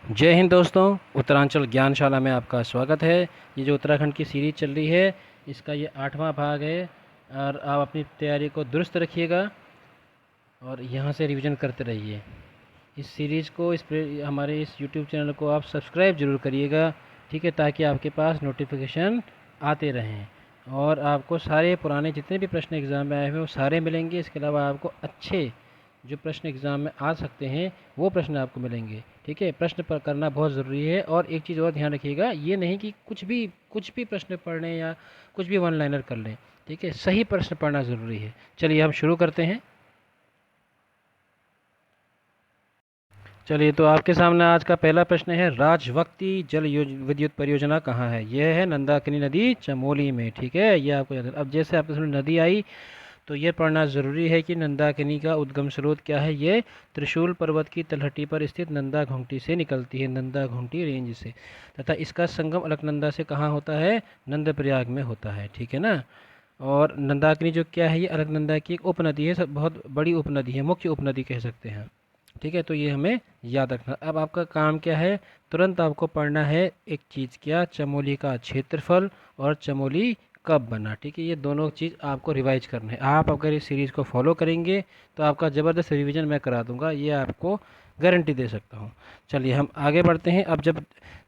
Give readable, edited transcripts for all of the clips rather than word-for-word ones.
जय हिंद दोस्तों। उत्तरांचल ज्ञानशाला में आपका स्वागत है। ये जो उत्तराखंड की सीरीज़ चल रही है, इसका ये 8वां भाग है। और आप अपनी तैयारी को दुरुस्त रखिएगा और यहाँ से रिवीजन करते रहिए। इस सीरीज़ को हमारे इस यूट्यूब चैनल को आप सब्सक्राइब जरूर करिएगा, ठीक है, ताकि आपके पास नोटिफिकेशन आते रहें और आपको सारे पुराने जितने भी प्रश्न एग्ज़ाम में आए हुए वो सारे मिलेंगे। इसके अलावा आपको अच्छे जो प्रश्न एग्ज़ाम में आ सकते हैं वो प्रश्न आपको मिलेंगे, ठीक है। प्रश्न पर करना बहुत ज़रूरी है। और एक चीज़ और ध्यान रखिएगा, ये नहीं कि कुछ भी प्रश्न पढ़ लें या कुछ भी वन लाइनर कर लें, ठीक है। सही प्रश्न पढ़ना ज़रूरी है। चलिए हम शुरू करते हैं। चलिए, तो आपके सामने आज का पहला प्रश्न है, राजवक्ती विद्युत परियोजना कहाँ है। यह है नंदाकिनी नदी, चमोली में, ठीक है। ये आपको याद है। अब जैसे आपके सामने नदी आई तो ये पढ़ना ज़रूरी है कि नंदाकिनी का उद्गम स्रोत क्या है। ये त्रिशूल पर्वत की तलहटी पर स्थित नंदा घुंटी से निकलती है, नंदा घुंटी रेंज से। तथा इसका संगम अलकनंदा से कहाँ होता है, नंदप्रयाग में होता है, ठीक है ना। और नंदाकिनी जो क्या है, ये अलकनंदा की एक उपनदी है, बहुत बड़ी उपनदी है, मुख्य उपनदी कह सकते हैं, ठीक है। तो ये हमें याद रखना। अब आपका काम क्या है, तुरंत आपको पढ़ना है एक चीज़, क्या, चमोली का क्षेत्रफल और चमोली कब बना, ठीक है। ये दोनों चीज़ आपको रिवाइज करना है। आप अगर इस सीरीज़ को फॉलो करेंगे तो आपका ज़बरदस्त रिवीजन मैं करा दूंगा, ये आपको गारंटी दे सकता हूँ। चलिए हम आगे बढ़ते हैं। अब जब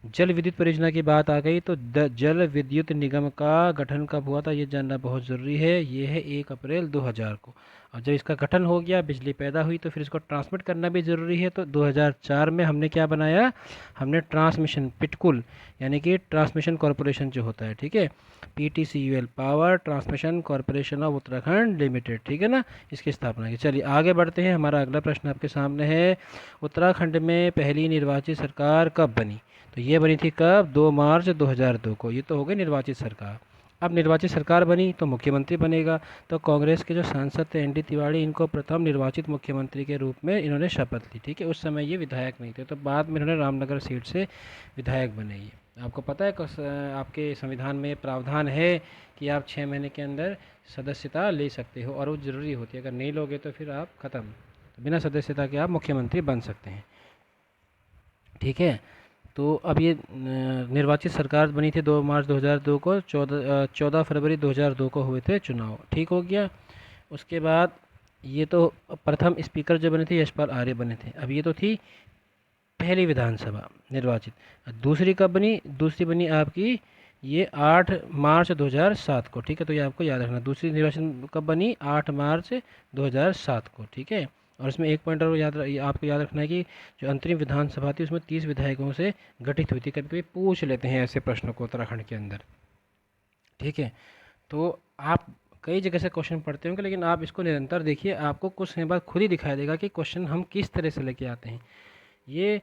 जल विद्युत परियोजना की बात आ गई तो जल विद्युत निगम का गठन कब हुआ था, ये जानना बहुत ज़रूरी है। ये है 1 अप्रैल 2000 को। और जब इसका गठन हो गया, बिजली पैदा हुई, तो फिर इसको ट्रांसमिट करना भी ज़रूरी है। तो 2004 में हमने क्या बनाया, हमने ट्रांसमिशन पिटकुल यानी कि ट्रांसमिशन कॉरपोरेशन जो होता है, ठीक है, PTCUL, power transmission corporation of Uttarakhand limited, ठीक है ना, इसकी स्थापना की। चलिए आगे बढ़ते हैं। हमारा अगला प्रश्न आपके सामने है, उत्तराखंड में पहली निर्वाचित सरकार कब बनी। तो ये बनी थी कब, 2 मार्च 2002 को। ये तो हो गई निर्वाचित सरकार। अब निर्वाचित सरकार बनी तो मुख्यमंत्री बनेगा। तो कांग्रेस के जो सांसद थे ND तिवारी, इनको प्रथम निर्वाचित मुख्यमंत्री के रूप में इन्होंने शपथ ली, ठीक है। उस समय ये विधायक नहीं थे, तो बाद में इन्होंने रामनगर सीट से विधायक बने। ये आपको पता है आपके संविधान में प्रावधान है कि आप 6 महीने के अंदर सदस्यता ले सकते हो, और वो ज़रूरी होती है। अगर नहीं लोगे तो फिर आप ख़त्म, तो बिना सदस्यता के आप मुख्यमंत्री बन सकते हैं, ठीक है। तो अब ये निर्वाचित सरकार बनी थी 2 मार्च 2002 को। 14 फरवरी 2002 को हुए थे चुनाव, ठीक हो गया। उसके बाद ये तो प्रथम स्पीकर जो बने थे यशपाल आर्य बने थे। अब ये तो थी पहली विधानसभा निर्वाचित। दूसरी कब बनी, दूसरी बनी आपकी ये 8 मार्च 2007 को, ठीक है। तो ये आपको याद रखना, दूसरी निर्वाचन कब बनी, 8 मार्च 2007 को, ठीक है। और इसमें एक पॉइंट और आपको याद रखना है कि जो अंतरिम विधानसभा थी उसमें 30 विधायकों से गठित हुई थी। कभी कभी पूछ लेते हैं ऐसे प्रश्नों को उत्तराखंड के अंदर, ठीक है। तो आप कई जगह से क्वेश्चन पढ़ते होंगे, लेकिन आप इसको निरंतर देखिए, आपको कुछ समय बाद खुद ही दिखाई देगा कि क्वेश्चन हम किस तरह से लेके आते हैं। ये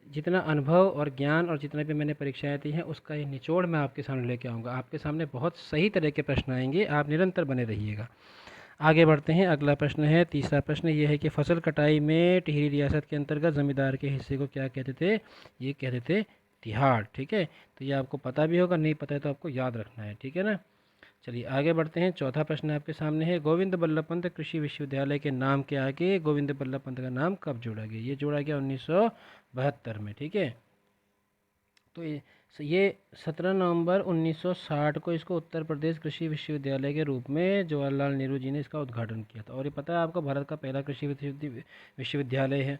जितना अनुभव और ज्ञान और जितना भी मैंने परीक्षाएं दी हैं उसका ये निचोड़ मैं आपके सामने लेके आऊँगा। आपके सामने बहुत सही तरह के प्रश्न आएंगे, आप निरंतर बने रहिएगा। आगे बढ़ते हैं। अगला प्रश्न है, तीसरा प्रश्न ये है कि फसल कटाई में टिहरी रियासत के अंतर्गत जमींदार के हिस्से को क्या कहते थे, ये कहते थे तिहाड़, ठीक है। तो ये आपको पता भी होगा, नहीं पता है तो आपको याद रखना है, ठीक है ना। चलिए आगे बढ़ते हैं। चौथा प्रश्न आपके सामने है, गोविंद बल्लभ पंत कृषि विश्वविद्यालय के नाम के आगे गोविंद बल्लभ पंत का नाम कब जोड़ा गया। ये जोड़ा गया 1972 में, ठीक है। तो ये 17 नवंबर 1960 को इसको उत्तर प्रदेश कृषि विश्वविद्यालय के रूप में जवाहरलाल नेहरू जी ने इसका उद्घाटन किया था। और ये पता है आपको, भारत का पहला कृषि विश्वविद्यालय है,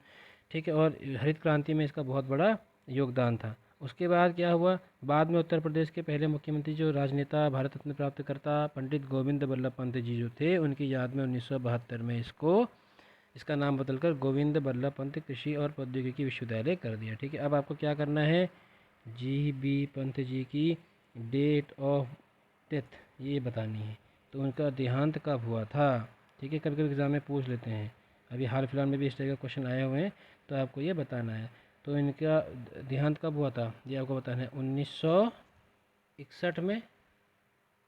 ठीक है। और हरित क्रांति में इसका बहुत बड़ा योगदान था। उसके बाद क्या हुआ, बाद में उत्तर प्रदेश के पहले मुख्यमंत्री जो राजनेता भारत रत्न प्राप्त करता पंडित गोविंद बल्लभ पंत जी जो थे, उनकी याद में 1972 में इसका नाम बदलकर गोविंद बल्लभ पंत कृषि और प्रौद्योगिकी विश्वविद्यालय कर दिया, ठीक है। अब आपको क्या करना है, GB पंत जी की डेट ऑफ डेथ ये बतानी है। तो उनका देहांत कब हुआ था, ठीक है। कभी कभी एग्ज़ाम में पूछ लेते हैं, अभी हाल फिलहाल में भी इस तरह का क्वेश्चन आए हुए हैं, तो आपको ये बताना है। तो इनका देहांत कब हुआ था ये आपको बताना है, 1961 में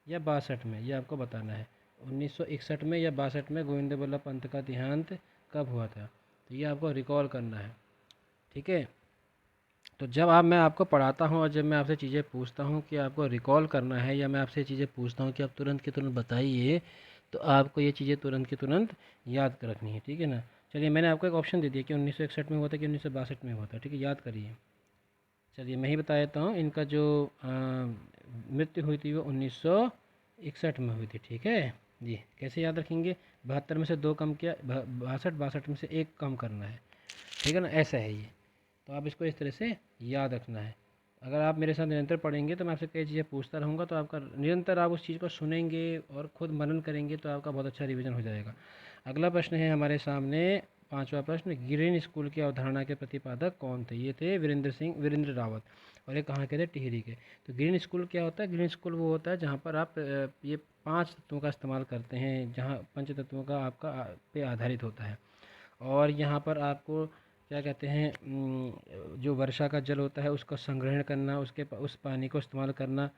या 62 में, ये आपको बताना है। 1961 में या 62 में गोविंद बल्लभ पंत का देहांत कब हुआ था, तो ये आपको रिकॉल करना है, ठीक है। तो जब मैं आपको पढ़ाता हूँ और जब मैं आपसे चीज़ें पूछता हूँ कि आपको रिकॉल करना है, या मैं आपसे चीज़ें पूछता हूँ कि आप तुरंत के तुरंत बताइए, तो आपको ये चीज़ें तुरंत की तुरंत याद कर रखनी है, ठीक है ना। चलिए मैंने आपको एक ऑप्शन दे दिया कि 1961 में हुआ था कि 1962 में हुआ था, ठीक है, याद करिए। चलिए मैं ही बता देता हूँ। इनका जो मृत्यु हुई थी वो 1961 में हुई थी, ठीक है जी। कैसे याद रखेंगे? 72 में से 2 कम किया, 62 में से 1 कम करना है, ठीक है ना, ऐसा है ये। तो आप इसको इस तरह से याद रखना है। अगर आप मेरे साथ निरंतर पढ़ेंगे तो मैं आपसे कई चीज़ें पूछता रहूँगा, तो आपका निरंतर आप उस चीज़ को सुनेंगे और खुद मनन करेंगे तो आपका बहुत अच्छा रिवीजन हो जाएगा। अगला प्रश्न है हमारे सामने, पांचवा प्रश्न, ग्रीन स्कूल की अवधारणा के प्रतिपादक कौन थे? ये थे वीरेंद्र रावत, और ये कहाँ के थे? टिहरी के। तो ग्रीन स्कूल क्या होता है? ग्रीन स्कूल वो होता है जहाँ पर आप ये 5 तत्वों का इस्तेमाल करते हैं, जहाँ पंच तत्वों का आपका पे आधारित होता है। और यहाँ पर आपको क्या कहते हैं, जो वर्षा का जल होता है उसका संग्रहण करना, उस पानी को इस्तेमाल करना,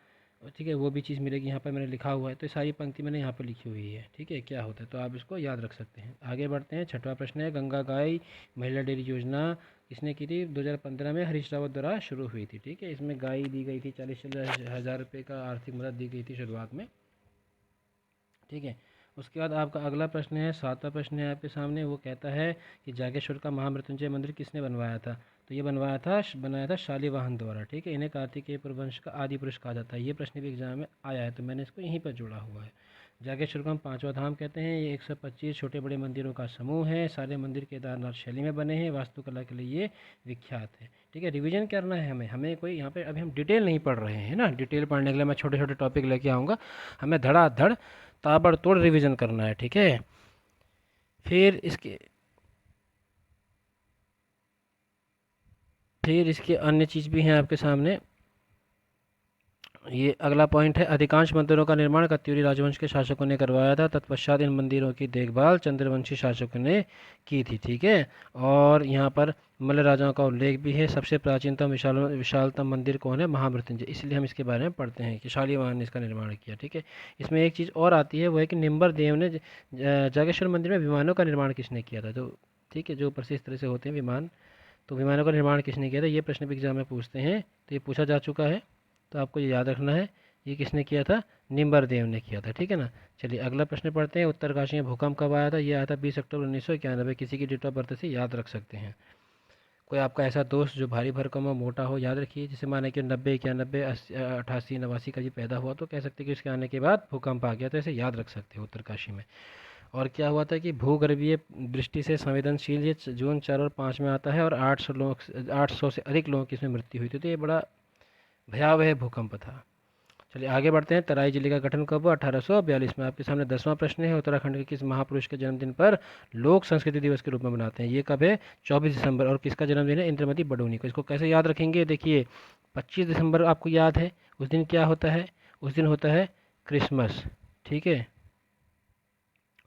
ठीक है, वो भी चीज़ मिलेगी। यहाँ पर मैंने लिखा हुआ है, तो सारी पंक्ति मैंने यहाँ पर लिखी हुई है, ठीक है, क्या होता है, तो आप इसको याद रख सकते हैं। आगे बढ़ते हैं। छठवां प्रश्न है, गंगा गाय महिला डेयरी योजना किसने की थी? 2015 में हरीश रावत द्वारा शुरू हुई थी, ठीक है। इसमें गाय दी गई थी, 40,000 रुपये का आर्थिक मदद दी गई थी शुरुआत में, ठीक है। उसके बाद आपका अगला प्रश्न है, सातवां प्रश्न है आपके सामने, वो कहता है कि जागेश्वर का महामृत्युंजय मंदिर किसने बनवाया था? तो ये बनाया था शालिवाहन द्वारा, ठीक है। इन्हें कार्तिकेय पुरवंश का आदि पुरुष कहा जाता है। ये प्रश्न भी एग्जाम में आया है, तो मैंने इसको यहीं पर जोड़ा हुआ है। जागेश्वर को हम पांचवा धाम कहते हैं। ये 125 छोटे बड़े मंदिरों का समूह है। सारे मंदिर केदारनाथ शैली में बने हैं। वास्तुकला के लिए ये विख्यात है, ठीक है। रिवीजन करना है हमें कोई यहाँ पे अभी हम डिटेल नहीं पढ़ रहे हैं ना। डिटेल पढ़ने के लिए मैं छोटे छोटे टॉपिक लेके आऊँगा, हमें धड़ाधड़ ताबड़तोड़ रिवीजन करना है, ठीक है। फिर इसके अन्य चीज़ भी हैं आपके सामने। ये अगला पॉइंट है, अधिकांश मंदिरों का निर्माण कत्यूरी राजवंश के शासकों ने करवाया था। तत्पश्चात इन मंदिरों की देखभाल चंद्रवंशी शासकों ने की थी, ठीक है। और यहाँ पर मल्ल राजाओं का उल्लेख भी है। सबसे प्राचीनतम विशालतम मंदिर कौन है? महामृत्युंजय। इसलिए हम इसके बारे में पढ़ते हैं कि शालिवाहन ने इसका निर्माण किया, ठीक है। इसमें एक चीज़ और आती है, वो है कि निम्बर देव ने जागेश्वर मंदिर में विमानों का निर्माण किसने किया था? तो ठीक है, जो प्रसिद्ध तरह से होते हैं विमान, तो विमानों का निर्माण किसने किया था? ये प्रश्न भी एग्जाम में पूछते हैं, तो ये पूछा जा चुका है, तो आपको ये याद रखना है। ये किसने किया था? निम्बरदेव ने किया था, ठीक है ना। चलिए अगला प्रश्न पढ़ते हैं। उत्तरकाशी में भूकंप कब आया था? ये आया था 20 अक्टूबर 1991। किसी की डेट ऑफ बर्थ से याद रख सकते हैं। कोई आपका ऐसा दोस्त जो भारी भरकम हो, मोटा हो, याद रखिए। जैसे माने कि 90, 91, 88, 89 का जी पैदा हुआ, तो कह सकते हैं कि उसके आने के बाद भूकंप आ गया, तो ऐसे याद रख सकते हो उत्तरकाशी में। और क्या हुआ था कि भूगर्भीय दृष्टि से संवेदनशील ये जून 4 और 5 में आता है, और 800 से अधिक लोगों की इसमें मृत्यु हुई थी। तो ये बड़ा भयावह भूकंप था। चलिए आगे बढ़ते हैं। तराई जिले का गठन कब हुआ? 1842 में। आपके सामने 10वां प्रश्न है, उत्तराखंड के किस महापुरुष के जन्मदिन पर लोक संस्कृति दिवस के रूप में मनाते हैं? ये कब है? 24 दिसंबर। और किसका जन्मदिन है? इंद्रमती बडोनी को। इसको कैसे याद रखेंगे? देखिए 25 दिसंबर आपको याद है, उस दिन क्या होता है? उस दिन होता है क्रिसमस, ठीक है,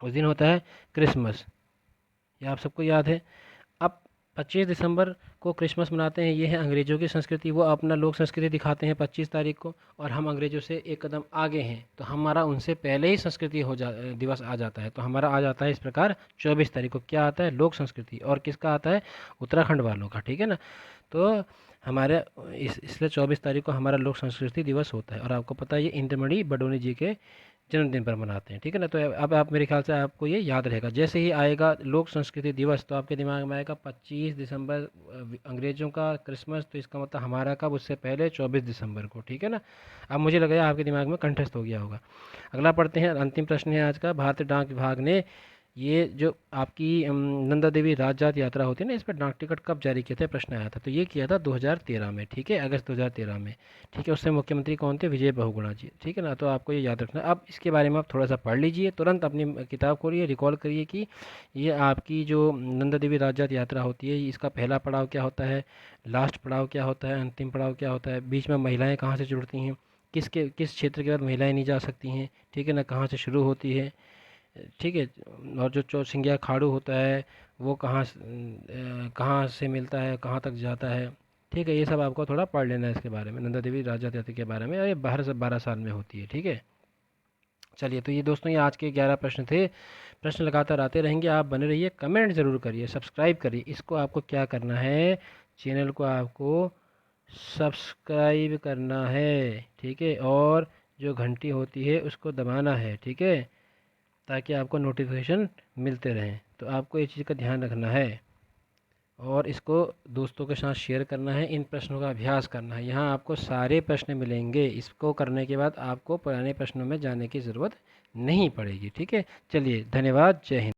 उस दिन होता है क्रिसमस, ये आप सबको याद है। अब 25 दिसंबर को क्रिसमस मनाते हैं, ये है अंग्रेज़ों की संस्कृति। वो अपना लोक संस्कृति दिखाते हैं 25 तारीख को, और हम अंग्रेज़ों से एक कदम आगे हैं, तो हमारा उनसे पहले ही संस्कृति दिवस आ जाता है। तो हमारा आ जाता है इस प्रकार 24 तारीख को। क्या आता है? लोक संस्कृति। और किसका आता है? उत्तराखंड वालों का, ठीक है ना। तो हमारे इसलिए 24 तारीख को हमारा लोक संस्कृति दिवस होता है। और आपको पता है ये इंद्रमणि बडोनी जी के जन्मदिन पर मनाते हैं, ठीक है ना। तो अब आप मेरे ख्याल से आपको ये याद रहेगा। जैसे ही आएगा लोक संस्कृति दिवस, तो आपके दिमाग में आएगा 25 दिसंबर अंग्रेज़ों का क्रिसमस, तो इसका मतलब हमारा कब? उससे पहले 24 दिसंबर को, ठीक है ना। अब मुझे लग रहा है आपके दिमाग में कंठस्थ हो गया होगा। अगला पढ़ते हैं, अंतिम प्रश्न है आज का। भारतीय डाक विभाग ने ये जो आपकी नंदा देवी राजजात यात्रा होती है ना, इस पर डाक टिकट कब जारी किए थे? प्रश्न आया था। तो ये किया था 2013 में, ठीक है, अगस्त 2013 में, ठीक है। उससे मुख्यमंत्री कौन थे? विजय बहुगुणा जी, ठीक है ना। तो आपको ये याद रखना। अब इसके बारे में आप थोड़ा सा पढ़ लीजिए, तुरंत अपनी किताब खोलिए, रिकॉल करिए कि ये आपकी जो नंदा देवी राजजात यात्रा होती है, इसका पहला पड़ाव क्या होता है, लास्ट पड़ाव क्या होता है, अंतिम पड़ाव क्या होता है, बीच में महिलाएँ कहाँ से जुड़ती हैं, किस क्षेत्र के बाद महिलाएँ नहीं जा सकती हैं, ठीक है ना, कहाँ से शुरू होती है, ठीक है। और जो चौसिंगिया खाड़ू होता है वो कहाँ से मिलता है, कहाँ तक जाता है, ठीक है। ये सब आपको थोड़ा पढ़ लेना है इसके बारे में, नंदा देवी राजा जाति के बारे में। और ये 12 साल में होती है, ठीक है। चलिए, तो ये दोस्तों ये आज के 11 प्रश्न थे। प्रश्न लगातार आते रहेंगे, आप बने रहिए, कमेंट ज़रूर करिए, सब्सक्राइब करिए। इसको आपको क्या करना है? चैनल को आपको सब्सक्राइब करना है, ठीक है। और जो घंटी होती है उसको दबाना है, ठीक है, ताकि आपको नोटिफिकेशन मिलते रहें। तो आपको ये चीज़ का ध्यान रखना है। और इसको दोस्तों के साथ शेयर करना है, इन प्रश्नों का अभ्यास करना है। यहाँ आपको सारे प्रश्न मिलेंगे, इसको करने के बाद आपको पुराने प्रश्नों में जाने की ज़रूरत नहीं पड़ेगी। ठीक है, चलिए धन्यवाद, जय हिंद।